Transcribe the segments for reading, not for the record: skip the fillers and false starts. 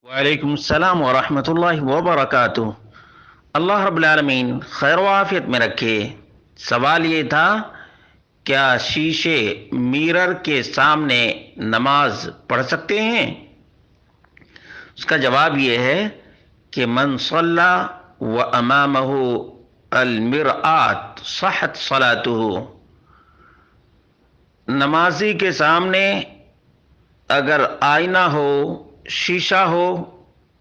وعلیکم السلام ورحمۃ اللہ وبرکاتہ۔ اللہ رب العالمین خیر و عافیت میں رکھے۔ سوال یہ تھا، کیا شیشے میرر کے سامنے نماز پڑھ سکتے ہیں؟ اس کا جواب یہ ہے کہ من صلی و امامہ المرآت صحت صلاتہ، نمازی کے سامنے اگر آئینہ ہو، شیشہ ہو،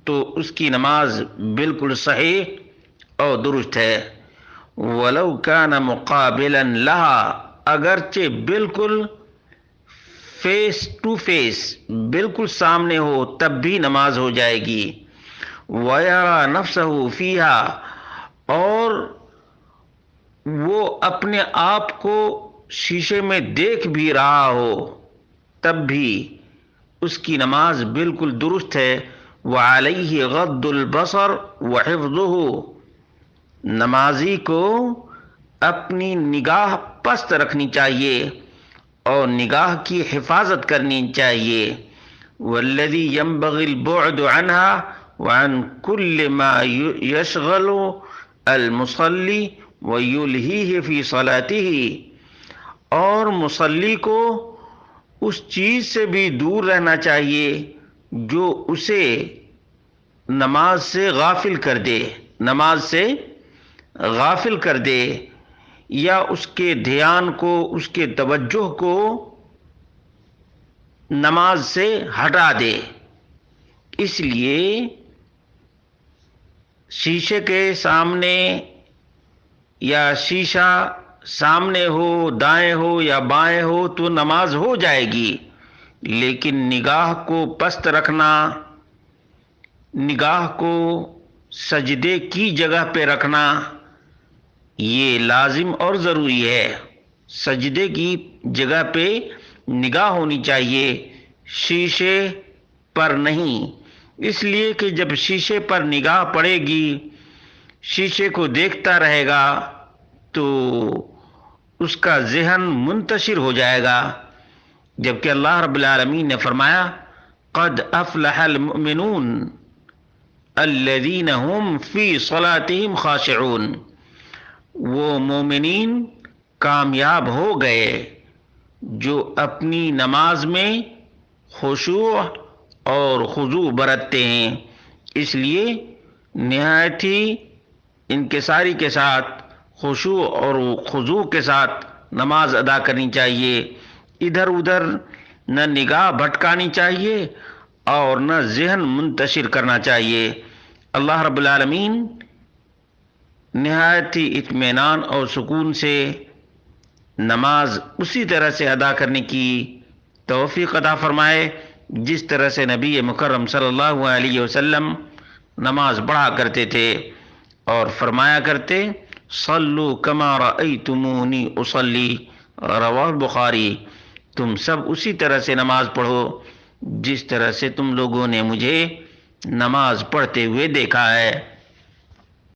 تو اس کی نماز بالکل صحیح اور درست ہے۔ وَلَوْ كَانَ مُقَابِلًا لَهَا، اگرچہ بالکل فیس ٹو فیس، بالکل سامنے ہو، تب بھی نماز ہو جائے گی۔ وَيَرَى نَفْسَهُ فِيهَا، اور وہ اپنے آپ کو شیشے میں دیکھ بھی رہا ہو، تب بھی اس کی نماز بالکل درست ہے۔ وعلیہ غض البصر وحفظہ، نمازی کو اپنی نگاہ پست رکھنی چاہیے اور نگاہ کی حفاظت کرنی چاہیے۔ والذی ينبغی البعد عنها وعن كل ما يشغل المصلی ویلہیہ فی صلاته، اور مصلی کو اس چیز سے بھی دور رہنا چاہیے جو اسے نماز سے غافل کر دے، نماز سے غافل کر دے، یا اس کے دھیان کو، اس کے توجہ کو نماز سے ہٹا دے۔ اس لیے شیشے کے سامنے یا شیشہ سامنے ہو، دائیں ہو یا بائیں ہو تو نماز ہو جائے گی، لیکن نگاہ کو پست رکھنا، نگاہ کو سجدے کی جگہ پہ رکھنا، یہ لازم اور ضروری ہے۔ سجدے کی جگہ پہ نگاہ ہونی چاہیے، شیشے پر نہیں، اس لیے کہ جب شیشے پر نگاہ پڑے گی، شیشے کو دیکھتا رہے گا تو اس کا ذہن منتشر ہو جائے گا، جبکہ اللہ رب العالمین نے فرمایا قد افلح المؤمنون الذین هم فی صلاتهم خاشعون، وہ مومنین کامیاب ہو گئے جو اپنی نماز میں خشوع اور خضوع برتتے ہیں۔ اس لیے نہایت ہی انکساری کے ساتھ، خشوع اور خضوع کے ساتھ نماز ادا کرنی چاہیے۔ ادھر ادھر نہ نگاہ بھٹکانی چاہیے اور نہ ذہن منتشر کرنا چاہیے۔ اللہ رب العالمین نہایت ہی اطمینان اور سکون سے نماز اسی طرح سے ادا کرنے کی توفیق عطا فرمائے جس طرح سے نبی مکرم صلی اللہ علیہ وسلم نماز پڑھا کرتے تھے اور فرمایا کرتے صلو کما رأیتمونی اصلی، رواہ البخاری، تم سب اسی طرح سے نماز پڑھو جس طرح سے تم لوگوں نے مجھے نماز پڑھتے ہوئے دیکھا ہے۔